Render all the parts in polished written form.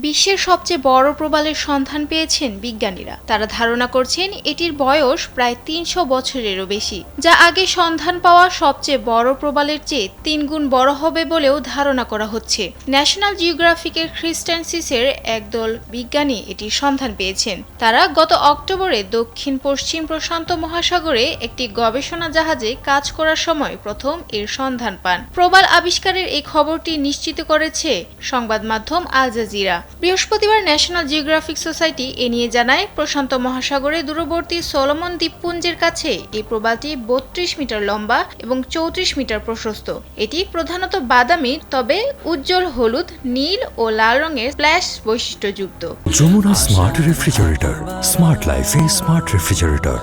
বিশ্বের সবচেয়ে বড় প্রবালের সন্ধান পেয়েছেন বিজ্ঞানীরা। তারা ধারণা করছেন এটির বয়স প্রায় ৩০০ বছরেরও বেশি, যা আগে সন্ধান পাওয়া সবচেয়ে বড় প্রবালের চেয়ে ৩ গুণ বড় হবে বলেও ধারণা করা হচ্ছে। ন্যাশনাল জিওগ্রাফিকের খ্রিস্টানসিসের একদল বিজ্ঞানী এটির সন্ধান পেয়েছেন। তারা গত অক্টোবরে দক্ষিণ পশ্চিম প্রশান্ত মহাসাগরে একটি গবেষণা জাহাজে কাজ করার সময় প্রথম এর সন্ধান পান। প্রবাল আবিষ্কারের এই খবরটি নিশ্চিত করেছে সংবাদ মাধ্যম আল জাজিরা। বৃহস্পতিবার ন্যাশনাল জিওগ্রাফিক সোসাইটি এ নিয়ে জানায়, প্রশান্ত মহাসাগরে দূরবর্তী সলোমন দ্বীপপুঞ্জের কাছে এই প্রবালটি ৩২ মিটার লম্বা এবং ৩৪ মিটার প্রশস্ত। এটি প্রধানত বাদামি, তবে উজ্জ্বল হলুদ, নীল ও লাল রঙের স্প্ল্যাশ বৈশিষ্ট্যযুক্ত। যমুনা স্মার্ট রেফ্রিজারেটর, স্মার্ট লাইফে স্মার্ট রেফ্রিজারেটর।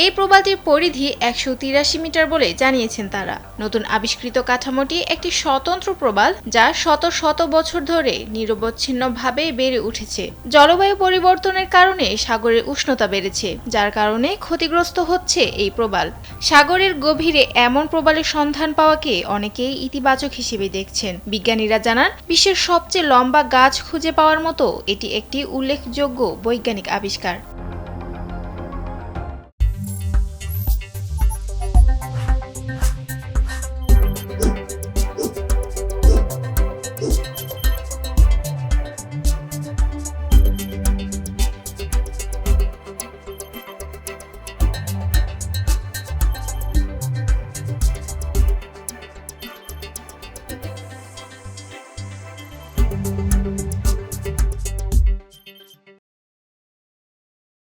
এই প্রবালটির পরিধি ১৮৩ মিটার বলে জানিয়েছেন তারা। নতুন আবিষ্কৃত কাঠামোটি একটি স্বতন্ত্র প্রবাল, যা শত শত বছর ধরে নিরবচ্ছিন্নভাবে বেড়ে উঠেছে। জলবায়ু পরিবর্তনের কারণে সাগরের উষ্ণতা বেড়েছে, যার কারণে ক্ষতিগ্রস্ত হচ্ছে এই প্রবাল। সাগরের গভীরে এমন প্রবালের সন্ধান পাওয়াকে অনেকেই ইতিবাচক হিসেবে দেখছেন। বিজ্ঞানীরা জানান, বিশ্বের সবচেয়ে লম্বা গাছ খুঁজে পাওয়ার মতো এটি একটি উল্লেখযোগ্য বৈজ্ঞানিক আবিষ্কার।